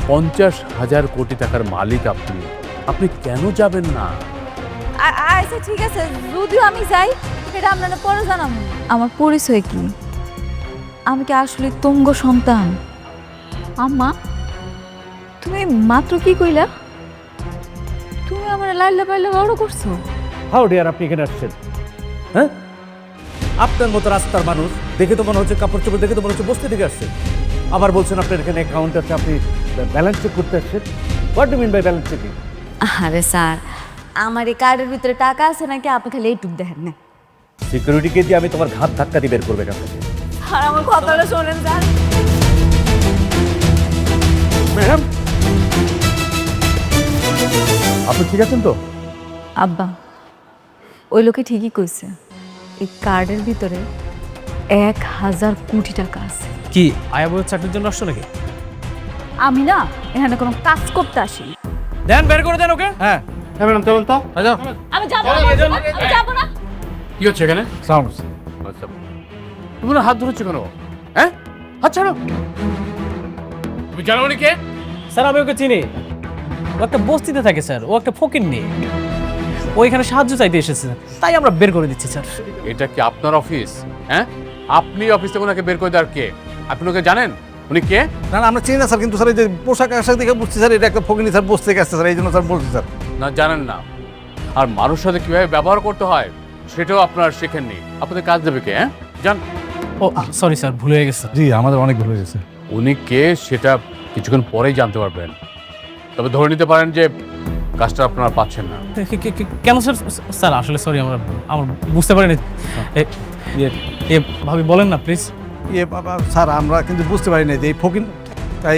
50,000 কোটি টাকার মালিক আপনি, আপনি কেন যাবেন না? আচ্ছা ঠিক আছে, যদিও আমি যাই সেটা আপনারা পরে জানাবো। আমার পরিচয় কি? আমি কি আসলে তুঙ্গ সন্তান? আম্মা, তুমি মাত্র কি কইলা? তুমি আমার লাইলা পাইলা বড় করছো। হাউ ডিয়ার আপনি এখানে আসছেন? হ্যাঁ, আপনার মতো রাস্তার মানুষ দেখে তো মনে হচ্ছে, কাপড় চোপড় দেখে তো মনে হচ্ছে বস্তি থেকে আসছেন। আবার বলছেন আপনার এখানে অ্যাকাউন্ট আছে, আপনি ব্যালেন্স চেক করতে আসছেন। What do mean by balance checking? আরে স্যার, আমার এই কার্ডের ভিতরে টাকা আছে নাকি আপনি খালি এইটুক দেখেন না। সিকিউরিটিকে দিয়ে আমি তোমার ঘাত ধাক্কা দিয়ে বের করবে এখান থেকে। আর আমার কথাটা শোনেন স্যার। ম্যাডাম, আপনি ঠিক আছেন তো? আব্বা, ওই লোকে ঠিকই কইছে, এই কার্ডের ভিতরে 1,000 কোটি টাকা আছে। কি আয়া বউয়ের চাকরির জন্য আসছো নাকি? আমি না এখানে কোনো কাজ করতে আসি। দেন বের করে দেন ওকে। হ্যাঁ ম্যাডাম চলুন তো। আমি যাবো না, আমি যাবো না। কি হচ্ছে এখানে? সাউন্ড আচ্ছা, তুমি না হাত ধরেছো কেন? হ্যাঁ, হাত ছাড়ো। তুমি জানো উনি কে? স্যার আমি ওকে চিনি, ও একটা বস্তিতে থাকে স্যার, ও একটা ফকির নেই, ও এখানে সাহায্য চাইতে এসেছে, তাই আমরা বের করে দিচ্ছি স্যার। এটা কি আপনার অফিস? হ্যাঁ, আপনি অফিস থেকে ওনাকে বের করে দেওয়ার কে? আপনি ওকে জানেন? উনি কে? না না আমরা চিনি না স্যার, কিন্তু স্যার এই যে পোশাক আশাক দেখে বুঝছি স্যার এটা একটা ফকিনি স্যার, বসে থেকে আসছে স্যার, এই জন্য স্যার বলছি স্যার। না, জানেন না। আর মানুষের সাথে কিভাবে ব্যবহার করতে হয় সেটাও আপনার শেখেননি। আপনাদের কাজ দেবে কে? হ্যাঁ, জান। ও সরি স্যার, ভুলে গেছে। জি আমাদের অনেক ভুল হয়ে গেছে। উনি কে সেটা কিছুক্ষণ পরেই জানতে পারবেন। তবে ধরে নিতে পারেন যে কাজটা আপনারা পাচ্ছেন না। কেন স্যার? স্যার আসলে সরি, আমার বুঝতে পারিনি। ভাবি বলেন না প্লিজ। ইয়ে বাবা স্যার, আমরা কিন্তু বুঝতে পারি না যে এই ফকিন তাই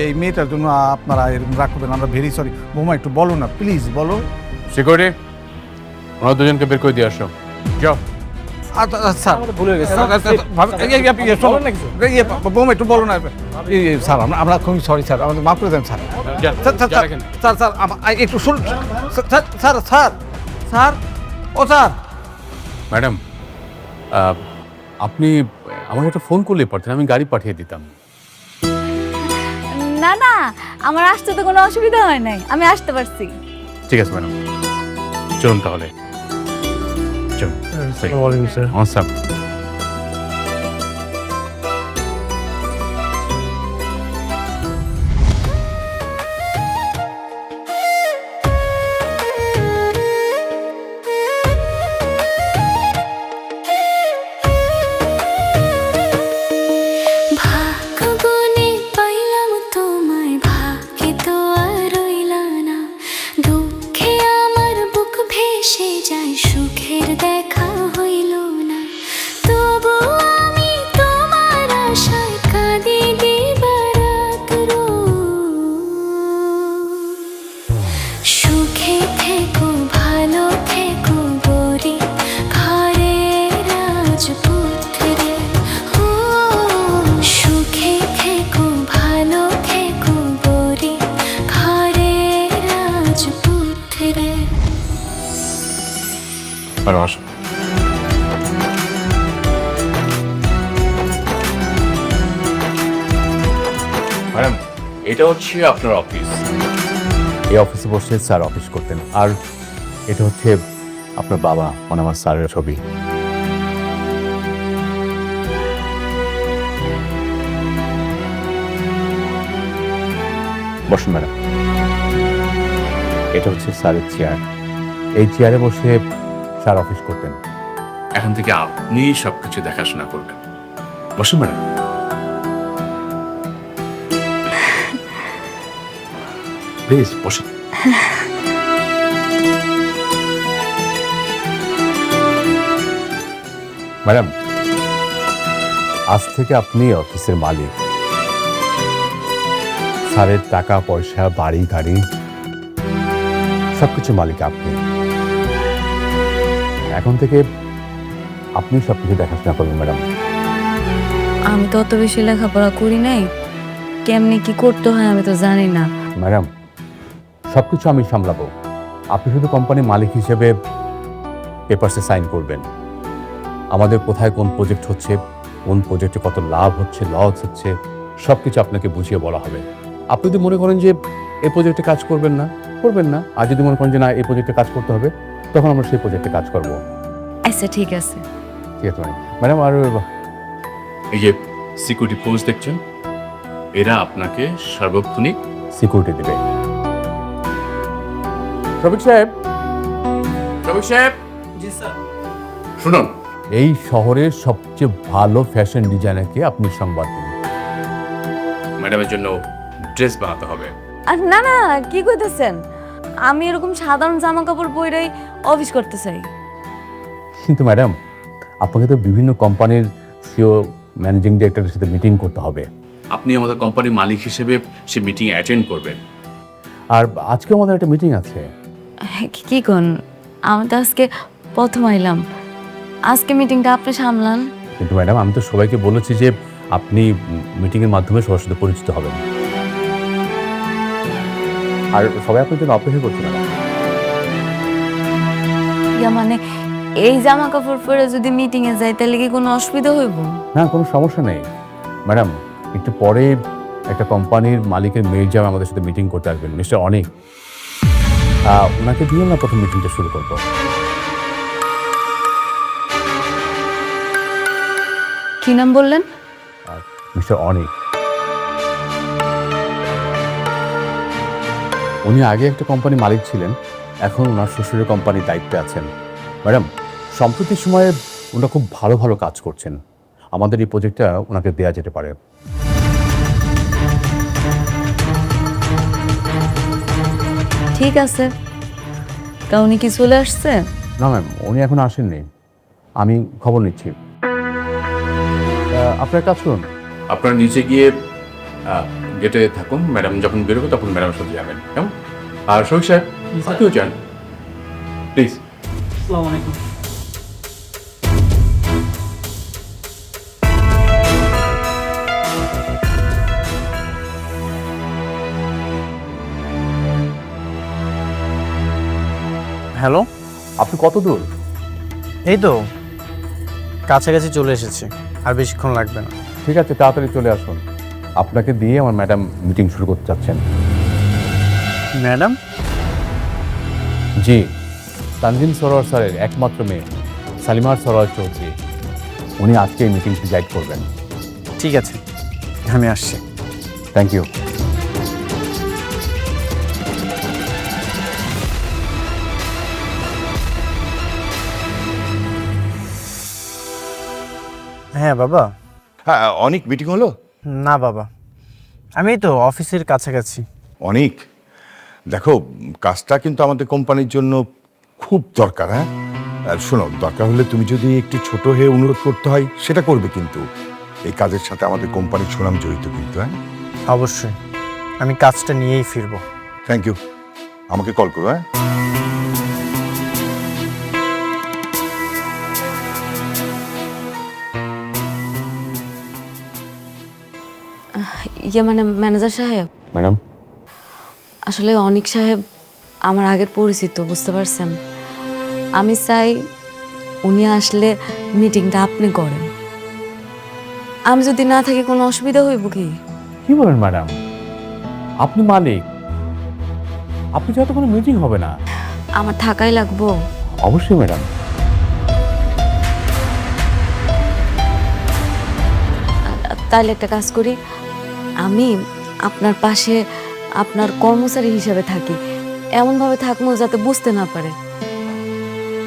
এই মেয়েটার জন্য আপনারা এরকম রাখবেন। আমরা ভেরি সরি। বৌমা একটু বলো না প্লিজ, বলো। সিকিউরিটি, ওনারা দুজনকে বের করে দিয়ে আসো। যাও। স্যার ভুলে গেছে। বৌমা একটু বলো না। স্যার আমরা খুবই সরি স্যার, আমাদের মাফ করে দেন স্যার। যান, স্যার যান এখানে। স্যার স্যার একটু শুনুন স্যার স্যার স্যার স্যার ও স্যার। ম্যাডাম, আপনি আমাকে একটা ফোন করলেই পারতেন, আমি গাড়ি পাঠিয়ে দিতাম। না না, আমার আসতে তো কোনো অসুবিধা হয় নাই, আমি আসতে পারছি। ঠিক আছে ম্যাডাম, চলুন তাহলে। চলুন। স্যার, ভাগ্যবনে পাইলাম তোমায়, ভাগ্যে তো আর রইলা না। দুঃখে আমার বুক ভেসে যায়, সুখের দেখা হইল না। তবু আমি তোমার আশায় কাঁদি দিবারাত রোজ। সুখে থেকো ভালো থেকো গরি ঘরের রাজপুত্রে। ও সুখে থেকো ভালো থেকো গরি ঘরের রাজপুত্রে। ম্যাডাম আসুন। ম্যাডাম, এটা হচ্ছে আপনার অফিস। এই অফিসে বসে স্যার অফিস করতেন। আর এটা হচ্ছে আপনার বাবা, মানে আমার স্যারের ছবি। বসুন ম্যাডাম। এটা হচ্ছে স্যারের চেয়ার। এই চেয়ারে বসে স্যার অফিস করতেন। এখন থেকে আপনি সবকিছু দেখাশোনা করবেন। বসুন ম্যাডাম। প্লিজ বসুন। ম্যাডাম, আজ থেকে আপনি অফিসের মালিক। স্যারের টাকা পয়সা, বাড়ি গাড়ি সবকিছু মালিক আপনি। এখন থেকে আপনি সবকিছু দেখাশোনা করবেন ম্যাডাম। আমি তো অত বেশি লেখাপড়া করি নাই, কেমনি কি করতে হয় আমি তো জানি না। ম্যাডাম, সবকিছু আমি সামলাবো। আপনি শুধু কোম্পানির মালিক হিসেবে পেপারসে সাইন করবেন। আমাদের কোথায় কোন প্রজেক্ট হচ্ছে, কোন প্রজেক্টে কত লাভ হচ্ছে, লস হচ্ছে, সবকিছু আপনাকে বুঝিয়ে বলা হবে। আপনি যদি মনে করেন যে এই প্রজেক্টে কাজ করবেন না, আর যদি মনে করেন যে না এই প্রজেক্টে কাজ করতে হবে, তখন আমরা সেই প্রজেক্টে কাজ করব। আচ্ছা ঠিক আছে। ঠিক আছে ম্যাডাম। আর এই যে সিকিউরিটি ফোর্স দেখছেন, এরা আপনাকে সার্বক্ষণিক সিকিউরিটি দেবে। রফিক সাহেব, জি স্যার। শুনুন, এই শহরের সবচেয়ে ভালো ফ্যাশন ডিজাইনারকে আপনি সংবাদ দিন। ম্যাডামের জন্য ড্রেস বানাতে হবে। আর না না, কি কইতেছেন? আমি এরকম সাধারণ জামা কাপড় পরেই অফিস করতে চাই। কিন্তু ম্যাডাম, আপনাকে তো বিভিন্ন কোম্পানির সিও, ম্যানেজিং ডিরেক্টরের সাথে মিটিং করতে হবে। আপনি আমাদের কোম্পানির মালিক হিসেবে সে মিটিং অ্যাটেন্ড করবেন। আর আজকে আমাদের একটা মিটিং আছে। কি কোন? আমি তো আজকে প্রথম আইলাম, আজকে মিটিংটা আপনি সামলান। কিন্তু ম্যাডাম, আমি তো সবাইকে বলেছি যে আপনি মিটিংয়ের মাধ্যমে সবার সাথে পরিচিত হবেন। আর সবাই আপনার জন্য অপেক্ষা করছে ম্যাডাম। ইয়া মানে এই জামা কাপড় পরে যদি মিটিং এ যাই তাহলে কি কোনো অসুবিধা হইব? না, কোনো সমস্যা নেই ম্যাডাম। একটু পরে একটা কোম্পানির মালিকের মেয়ের জামা আমাদের সাথে মিটিং করতে আসবেন, মিস্টার অনিক। ওনাকে দিয়ে আমরা প্রথম মিটিংটা শুরু করবো। কি নাম বললেন? মিস্টার অনিক। উনি আগে একটা কোম্পানির মালিক ছিলেন, এখন ওনার শ্বশুরের কোম্পানির দায়িত্বে আছেন। ম্যাডাম, সম্প্রতি সময়ে ওনারা খুব ভালো ভালো কাজ করছেন। আমাদের এই প্রজেক্টটা ওনাকে দেওয়া যেতে পারে। ঠিক আছে, তা উনি কি চলে আসছে? না ম্যাম, উনি এখন আসেননি, আমি খবর নিচ্ছি। আপনার কাজ করুন। আপনারা নিচে গিয়ে গেটে থাকুন, ম্যাডাম যখন বেরোবে তখন ম্যাডামের সাথে যাবেন, কেমন? আর শফিক সাহেব, আপনিও যান প্লিজ। আসসালামু আলাইকুম। হ্যালো, আপনি কত দূর? এই তো কাছাকাছি চলে এসেছি, আর বেশিক্ষণ লাগবে না। ঠিক আছে, তাড়াতাড়ি চলে আসুন। আপনাকে দিয়ে আমার ম্যাডাম মিটিং শুরু করতে চাচ্ছেন। ম্যাডাম? জি, তানজিম সরোয়ার স্যারের একমাত্র মেয়ে সালিমার সরোয়ার চৌধুরী। উনি আজকে এই মিটিংটি গাইড করবেন। ঠিক আছে, আমি আসছি। Thank you. হ্যাঁ বাবা। হ্যাঁ, অনেক মিটিং হলো? না বাবা, আমি এই তো অফিসের কাছাকাছি। অনেক, দেখো কাজটা কিন্তু আমাদের কোম্পানির জন্য খুব দরকার। হ্যাঁ, আর শোনো, দরকার হলে তুমি যদি একটু ছোট হয়ে অনুরোধ করতে হয় সেটা করবে, কিন্তু এই কাজের সাথে আমাদের কোম্পানির সুনাম জড়িত কিন্তু। হ্যাঁ, অবশ্যই, আমি কাজটা নিয়েই ফিরবো। থ্যাংক ইউ, আমাকে কল করো। হ্যাঁ, ইয়ে মানে ম্যানেজার সাহেব, ম্যাডাম, আসলে অনিক সাহেব আমার আগের পরিচিত, বুঝতে পারছেন। আমি চাই উনি আসলে মিটিংটা আপনি করেন। আমি যদি না থাকি কোনো অসুবিধা হইব কি? কি বলেন ম্যাডাম? আপনি মালিক, আপনি যত কোনো মিটিং হবে না। আমার থাকাই লাগবো। অবশ্যই ম্যাডাম। তাহলে একটা কাজ করি, আমি আপনার পাশে আপনার কর্মচারী হিসাবে থাকি, এমনভাবে থাকবো যাতে বুঝতে না পারে।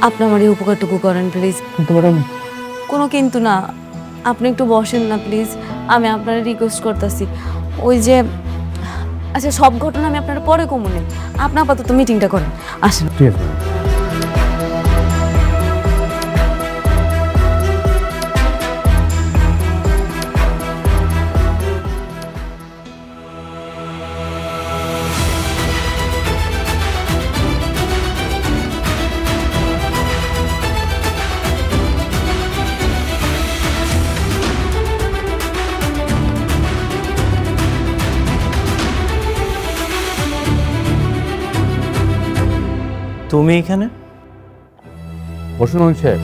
আপনি আমার এই উপকারটুকু করেন প্লিজ। কিন্তু ম্যাডাম, কোনো কিন্তু না, আপনি একটু বসেন না প্লিজ, আমি আপনার রিকোয়েস্ট করতেছি। ওই যে আচ্ছা, সব ঘটনা আমি আপনার পরে কমুনে, আপনি আপাতত মিটিংটা করেন, আসেন। ঠিক আছে ম্যাডাম। তুমি এখানে? বসুন অনিক সাহেব।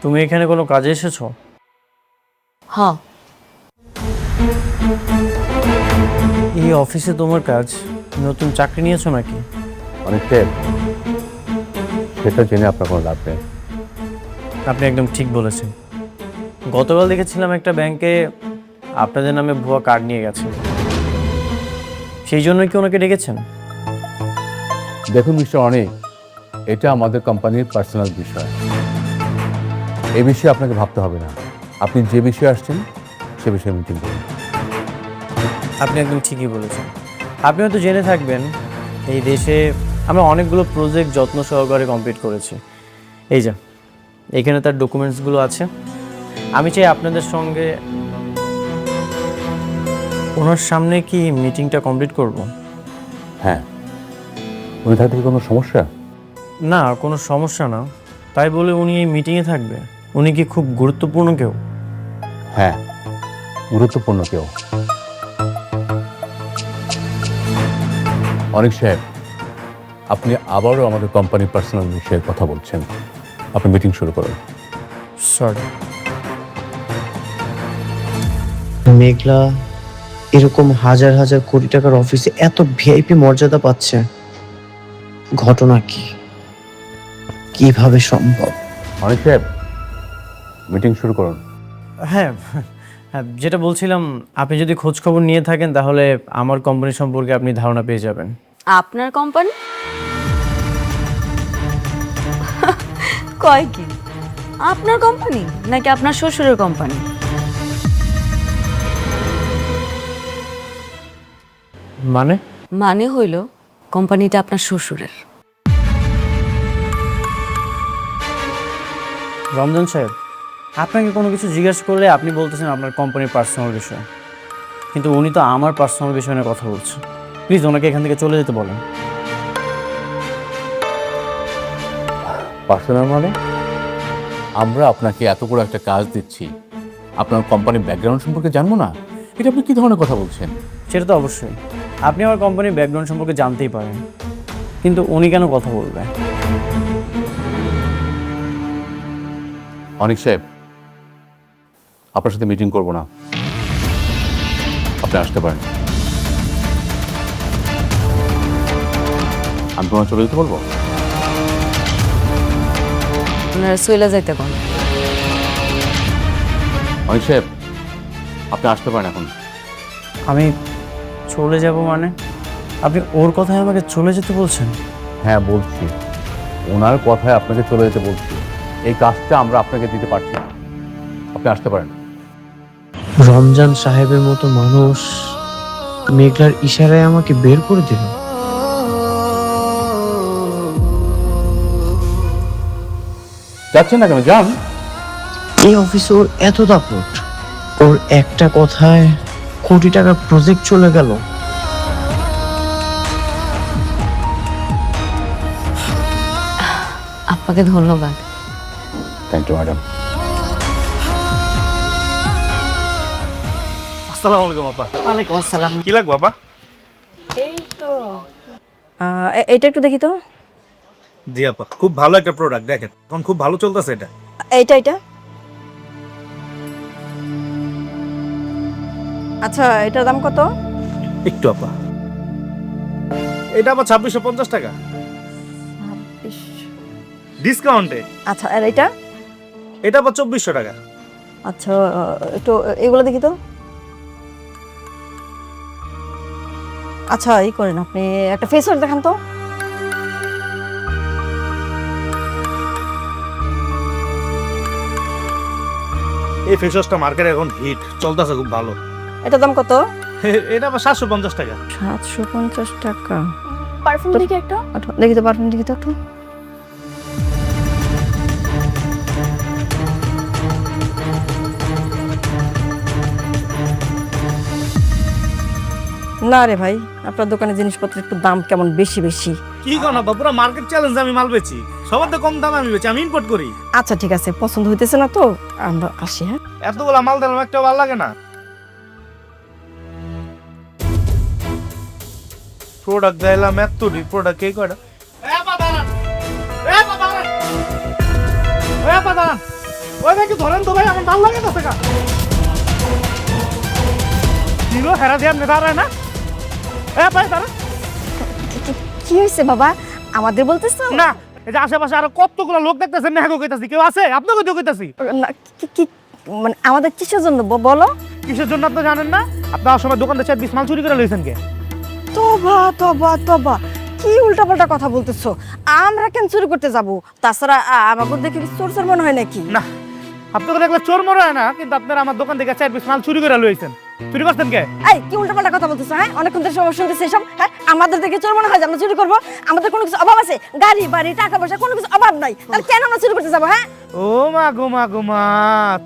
তুমি এখানে কোনো কাজে এসেছো? হ্যাঁ, এই অফিসে তোমার কাজ? নতুন চাকরি নিয়েছো নাকি? অনেকটা সেটা জেনে আপনার কোনো লাভ নেই। আপনি একদম ঠিক বলেছেন। গতকাল দেখেছিলাম একটা ব্যাংকে আপনাদের নামে ভুয়া কার্ড নিয়ে গেছে। সেই জন্যই কি ওনাকে ডেকেছেন? দেখুন মিস্টার অনেক, এটা আমাদের কোম্পানির পার্সোনাল বিষয়। এই বিষয়ে আপনাকে ভাবতে হবে না। আপনি যে বিষয়ে আসছেন সে বিষয়ে মিটিং করুন। আপনি একদম ঠিকই বলেছেন। আপনি হয়তো জেনে থাকবেন এই দেশে আমরা অনেকগুলো প্রজেক্ট যত্ন সহকারে কমপ্লিট করেছি। এই যে এখানে তার ডকুমেন্টসগুলো আছে। আমি চাই আপনাদের সঙ্গে ওনার সামনে কি মিটিংটা কমপ্লিট করব? হ্যাঁ, উনি থাকতে কি কোনো সমস্যা? না, কোনো সমস্যা না। তাই বলে উনি এই মিটিংয়ে থাকবে? উনি কি খুব গুরুত্বপূর্ণ কেউ? হ্যাঁ, গুরুত্বপূর্ণ কেউ। অনেক সাহেব, আপনি আবারও আমাদের কোম্পানির পার্সোনাল বিষয়ে কথা বলছেন। আপনি মিটিং শুরু করুন। সরি। মেঘলা এরকম হাজার হাজার কোটি টাকার অফিসে এত ভিআইপি মর্যাদা পাচ্ছে, ঘটনা কি? কিভাবে সম্ভব? অনেক সাহেব, মিটিং শুরু করুন। হ্যাঁ, যেটা বলছিলাম, আপনি যদি খোঁজ খবর নিয়ে থাকেন তাহলে আমার কোম্পানি সম্পর্কে আপনি ধারণা পেয়ে যাবেন। আপনার কোম্পানি? কয় কি আপনার কোম্পানি নাকি আপনার শ্বশুরের কোম্পানি? মানে? মানে হইল কোম্পানিটা আপনার শ্বশুরের। রমজান সাহেব, আপনাকে কোনো কিছু জিজ্ঞাসা করলে আপনি বলতেছেন আপনার কোম্পানির পার্সোনাল বিষয়, কিন্তু উনি তো আমার পার্সোনাল বিষয় নিয়ে কথা বলছেন। প্লিজ ওনাকে এখান থেকে চলে যেতে বলেন। পার্সোনাল মানে? আমরা আপনাকে এত বড় একটা কাজ দিচ্ছি, আপনার কোম্পানির ব্যাকগ্রাউন্ড সম্পর্কে জানবো না? এটা আপনি কি ধরনের কথা বলছেন? সেটা তো অবশ্যই, আপনি আমার কোম্পানির ব্যাকগ্রাউন্ড সম্পর্কে জানতেই পারেন, কিন্তু উনি কেন কথা বলবে? অনেক সাহেব, আপনার সাথে মিটিং করব না, আপনি আসতে পারেন। আমি তোমার চলে যেতে বলবো? আপনারা চলে যাইতে কোন? অনেক সাহেব, আপনি আসতে পারেন এখন। আমি চলে যাব মানে? আপনি ওর কথায় আমাকে চলে যেতে বলছেন? হ্যাঁ বলছি, ওনার কথায় আপনাকে চলে যেতে বলছি। এই কাজটা আমরা আপনাকে দিতে পারছি না, আপনি আসতে পারেন। রমজান সাহেবের মতো মানুষ মেঘলার ইশারায় আমাকে বের করে দিল। যাচ্ছেন না কেন? যান। এই অফিসে ওর এত দাপট, ওর একটা কথায় কোটি টাকার প্রজেক্ট চলে গেল। আপনাকে ধন্যবাদ। Thank you madam. আসসালামু আলাইকুম আপা। ওয়ালাইকুম আসসালাম। কি লাগবে আপা? এটা একটু দেখি তো। জি আপা, খুব ভালো একটা প্রোডাক্ট, দেখেন এখন খুব ভালো চলতেছে এটা। এটা আচ্ছা, এটার দাম কত? একটু আপা, এটা আবার 2650 টাকা ডিসকাউন্টে। আচ্ছা, আর এটা? এটা আবার 2400 টাকা। আচ্ছা, একটু এগুলো দেখি তো। আচ্ছা, এই করেন, আপনি একটা ফেস ওয়াশ দেখান তো। এই ফেস ওয়াশটা মার্কেটে এখন হিট চলতেছে, খুব ভালো। এটার দাম কত? এটা আবার 750 টাকা। 750 টাকা। পারফিউম দেখি একটা। দেখি তো, পারফিউম দেখি তো একটু। না রে ভাই, আপনার দোকানে জিনিসপত্রের একটু দাম কেমন বেশি বেশি। কি কোন আপা, পুরো মার্কেট চ্যালেঞ্জ আমি মাল বেচি, সবার তো কম দামে আমি বেচি, আমি ইম্পোর্ট করি। আচ্ছা ঠিক আছে, পছন্দ হইতেছে না তো আমরা আসি। হ্যাঁ, এতগুলা মাল দিলাম, একটা ভালো লাগে না। প্রোডাক্ট দিলাম এত প্রোডাক্ট কে কয়টা? ওই ভাই কি ধরেন তো ভাই, আমার মাল লাগে না কিলো হেরা দিয়ে আপনি দাঁড়ায় না? ভাই দাঁড়া। কি হয়েছে বাবা, আমাদের বলতেছো? না, এই যে আশেপাশে আরো কতগুলো লোক দেখতেছেন না, হ্যাঁ কইতাছি, কেউ আছে? আপনাকে তো কইতাছি। না, কি মানে আমাদের কিসের জন্য বলো? কিসের জন্য আপনি জানেন না? আপনার সময় দোকান থেকে 20 মাল চুরি করে লইছেন কে? তবা তবা তবা, কি উল্টাপাল্টা কথা বলতেছো? আমরা কেন চুরি করতে যাব? তাছাড়া আমাদের দেখে কি চোর চোর মনে হয় নাকি? না, আপনাকে দেখলে চোর মনে হয় না, কিন্তু আপনারা আমার দোকান থেকে 4-20 মাল চুরি করে লইছেন। চুরি করছেন কে? এই কি উল্টাপাল্টা কথা বলতেছো? হ্যাঁ, অনেকক্ষণ ধরে সব শুনতেছি এসব। হ্যাঁ, আমাদের দেখে চোর মনে হয় যে আমরা চুরি করবো? আমাদের কোনো কিছু অভাব আছে? গাড়ি বাড়ি টাকা পয়সা কোনো কিছু অভাব নাই, তাহলে কেন আমরা চুরি করতে যাবো? হ্যাঁ, ও মা গো মা গো মা,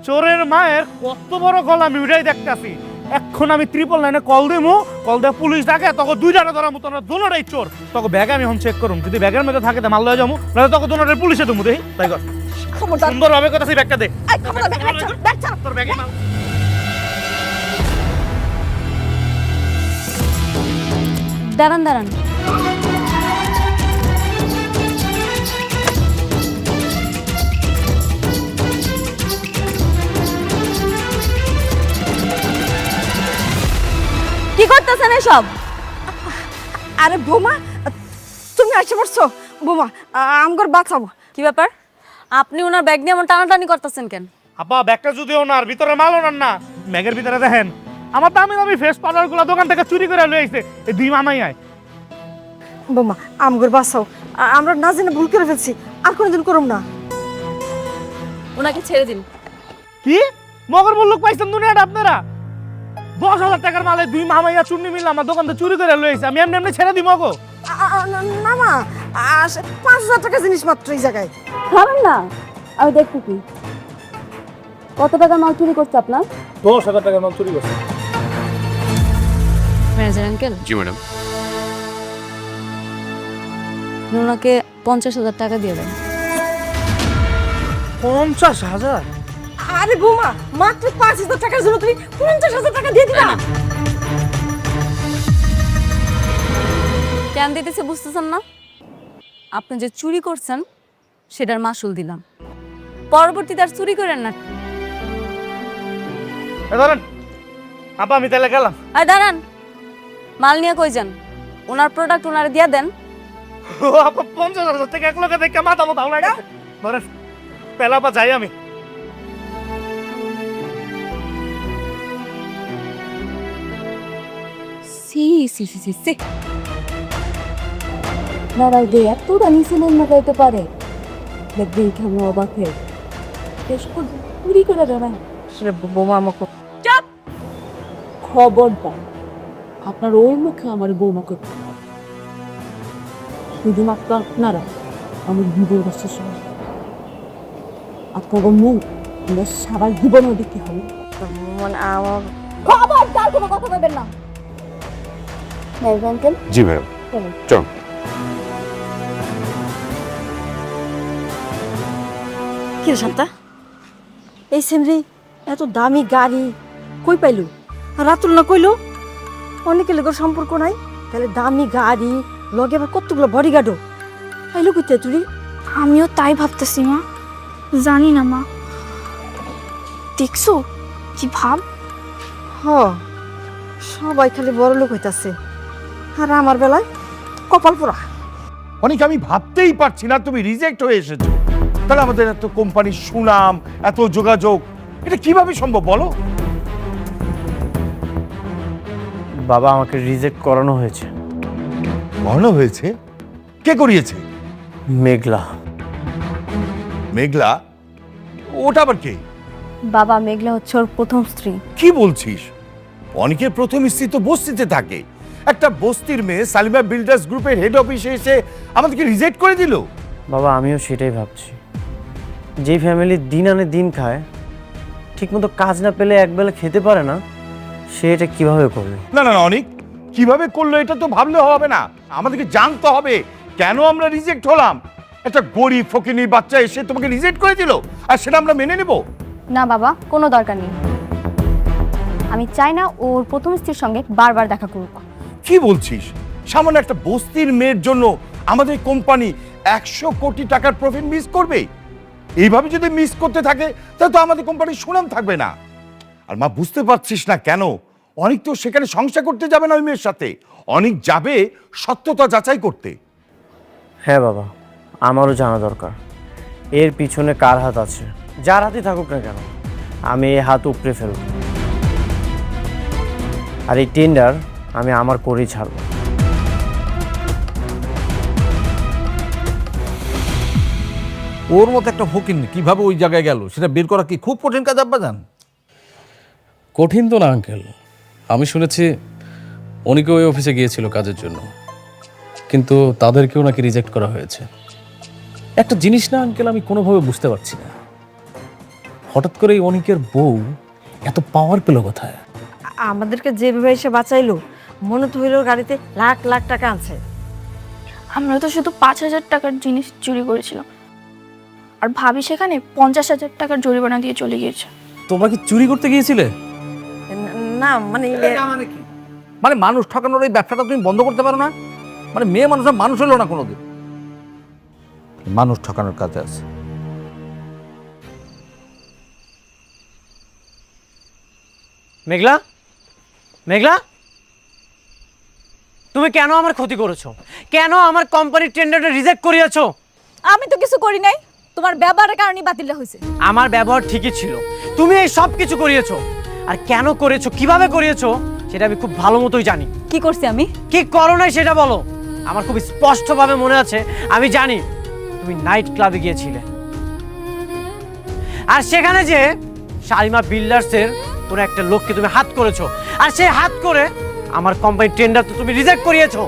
চোরের মায়ের কত বড় গলা আমি উড়াই দেখতেছি। এখন আমি 999 কল দেবো, কল দিয়ে পুলিশ ডাকে, তখন দুইটারে ধরার মতো আমরা দুটোটাই চোর। তখন ব্যাগ আমি এখন চেক করুম, যদি ব্যাগের মধ্যে থাকে তো মাল লয়ে যাবো, নাহলে তখন দুটোটাই পুলিশে দেবো। দেখি তাই কর, খবরদার। সুন্দরভাবে কথা সেই ব্যাগটা দে। এই খবরদার, ব্যাগ ছাড়, ব্যাগ ছাড়। তোর ব্যাগে মাল। দাঁড়ান দাঁড়ান, কি করতেছেন এসব? আরে বোমা, তুমি আসে পড়ছো? বোমা, আমগর বাঁচাবো। কি ব্যাপার, আপনি ওনার ব্যাগ নিয়ে এমন টানাটানি করতেছেন কেন? আপা ব্যাগটা যদি ওনার ভিতরে মাল ওনার না, ব্যাগের ভিতরে দেখেন আমার দামি দামি ফেস পাউডার গুলো দোকান থেকে চুরি করে লয়ে আইছে। এই দুই মামাই আয়। বোমা, আমগর বাঁচাও, আমরা না জেনে ভুল করে ফেলছি, আর কোনোদিন করব না। ওনাকে ছেড়ে দিন। কি মগর মুল্লুক পাইছেন দুনিয়াটা আপনারা? 10,000 টাকার মালে দুই মামাইয়া চুন্নি মিললে আমার দোকান থেকে চুরি করে লয়ে আইছে, আমি এমনি এমনি ছেড়ে দিব গো? না মা, 5,000 টাকা জিনিস মাত্র এই জায়গায়। খাবেন না? আমি দেখতে কি কত টাকা মাল চুরি করছে আপনার? 10,000 টাকার মাল চুরি করছে। ম্যানেজার আঙ্কেল, জি ম্যাডাম। ওনাকে 50,000 টাকা দিয়ে দেন। 50,000? আরে বোমা, মাত্র 5,000 টাকার জন্য তুমি 50,000 টাকা দিয়ে দিলা? কেন দিতেছে বুঝতেছেন না? আপনি যে চুরি করছেন সেটার মাসুল দিলাম, পরবর্তীতে আর চুরি করেন না। ধরেন আপা, আমি তাহলে গেলাম। আরে দাঁড়ান, মাল নিয়ে কই যান? ওনার প্রোডাক্ট ওনারে দিয়ে দেন। ও আপা, 50,000 টাকা এক লোকে দেখে মাথা মতো ভালো লাগে। ধরেন পেলা পা যাই আমি। সি সি সি সি সি, দাঁড়াও দে, এত দামি সিনেমা লাগাইতে পারে? দেখবেন কেমন অবাক হয়ে বেশ চুরি করে দাঁড়ায়। বোমা আমাকে চাপ, খবরদার আপনার ওই মুখে আমার বৌমা করতে, শুধুমাত্র আপনারা আমার জীবন শেষ হবে, আপনার মুখ আমরা সারা জীবনও দিতে হবে। মানে আমার খবরদার কোনো কথা বলবেন না। আঙ্কেল, জি ম্যাডাম, চল। কি রে শান্তা, এই সেমরি এত দামি গাড়ি কই পাইলু? রাতুল না কইলো অনেকের লোকের সম্পর্ক নাই, তাহলে দামি গাড়ি লগে আবার কতগুলো বডিগার্ডও পাইলো কইতে তুই? আমিও তাই ভাবতেছি মা, জানি না মা, দেখছো কি ভাব? হ, সবাই খালি বড় লোক হইতাছে, আর আমার বেলায় কপাল পোড়া। অনেক আমি ভাবতেই পারছি না তুমি রিজেক্ট হয়ে এসেছো। তাহলে আমাদের এত কোম্পানির সুনাম, এত যোগাযোগ, এটা কিভাবে সম্ভব বলো? বাবা, আমাকে রিজেক্ট করানো হয়েছে। করানো হয়েছে? কে করিয়েছে? মেঘলা। মেঘলা? ওটা আবার কে? বাবা, মেঘলা হচ্ছে ওর প্রথম স্ত্রী। কি বলছিস? অনেকের প্রথম স্ত্রী তো বস্তিতে থাকে, একটা বস্তির মেয়ে সালিমা বিল্ডার্স গ্রুপের হেড অফিসে এসে আমাদেরকে রিজেক্ট করে দিল। বাবা, আমিও সেটাই ভাবছি। যেই ফ্যামিলি দিন আনে দিন খায়, ঠিকমতো কাজ না পেলে একবেলা খেতে পারে না, সে এটা কিভাবে করবে? না না না, অনেক কিভাবে করলো এটা তো ভাবলে হবে না, আমাদেরকে জানতে হবে কেন আমরা রিজেক্ট হলাম। একটা গরিব ফকিনীর বাচ্চা এসে তোমাকে রিজেক্ট করে দিল, আর সেটা আমরা মেনে নেব? না বাবা, কোনো দরকার নেই, আমি চাই না ওর প্রথম স্ত্রীর সঙ্গে বারবার দেখা করুক। কি বলছিস? সামান্য একটা বস্তির মেয়ের জন্য আমাদের কোম্পানি 100 কোটি টাকার প্রফিট মিস করবে? এইভাবে যদি মিস করতে থাকে তাহলে তো আমাদের কোম্পানির সুনাম থাকবে না। আর মা, বুঝতে পারছিস না কেন অনেক তো সেখানে সংসার করতে যাবে না ওই মেয়ের সাথে, অনেক যাবে সত্যতা যাচাই করতে। হ্যাঁ বাবা, আমারও জানা দরকার এর পিছনে কার হাত আছে। যার হাতে থাকুক না কেন, আমি এই হাত উপড়ে ফেলব, আর এই টেন্ডার আমি আমার করেই ছাড়ব। ওর মতো একটা ফকির কিভাবে ওই জায়গায় গেল সেটা বের করা কি খুব কঠিন কাজ আব্বাজান? কঠিন তো না আঙ্কেল, আমি শুনেছি অনেকে ওই অফিসে গিয়েছিল কাজের জন্য, কিন্তু তাদেরকেও নাকি রিজেক্ট করা হয়েছে। একটা জিনিস না আঙ্কেল, আমি কোনোভাবে বুঝতে পারছি না, হঠাৎ করে এই অনিকের বউ এত পাওয়ার পেল কোথায়? আমাদেরকে যেভাবে এসে বাঁচাইলো, মনে তো হইল গাড়িতে লাখ লাখ টাকা আছে। আমরা তো শুধু 5,000 টাকার জিনিস চুরি করেছিলাম, আর ভাবি সেখানে 50,000 টাকার জরিমানা দিয়ে চলে গিয়েছে। তোমরা কি চুরি করতে গিয়েছিলে? না মানে মানে মানুষ ঠকানোর এই ব্যবসাটা তুমি বন্ধ করতে পারো না? মানে মেয়ে মানুষের মানুষ হলো না কোনোদিন, মানুষ ঠকানোর কাজে আছে। মেঘলা, মেঘলা, তুমি কেন আমার ক্ষতি করেছো? কেন আমার কোম্পানির টেন্ডারটা রিজেক্ট করিয়েছো? আমি তো কিছু করি নাই, তোমার ব্যবহারের কারণে বাতিলটা হয়েছে। আমার ব্যবহার ঠিকই ছিল, তুমি এই সব কিছু করিয়েছো। আর কেন করেছো, কিভাবে করিয়েছো সেটা আমি খুব ভালো মতোই জানি। কি করছি আমি? কি করো নাই সেটা বলো। আমার খুব স্পষ্টভাবে মনে আছে, আমি জানি তুমি নাইট ক্লাবে গিয়েছিলে, আর সেখানে যে শালিমা বিল্ডার্সের কোনো একটা লোককে তুমি হাত করেছো, আর সেই হাত করে আমার কোম্পানির টেন্ডার তো তুমি রিজেক্ট করিয়েছো।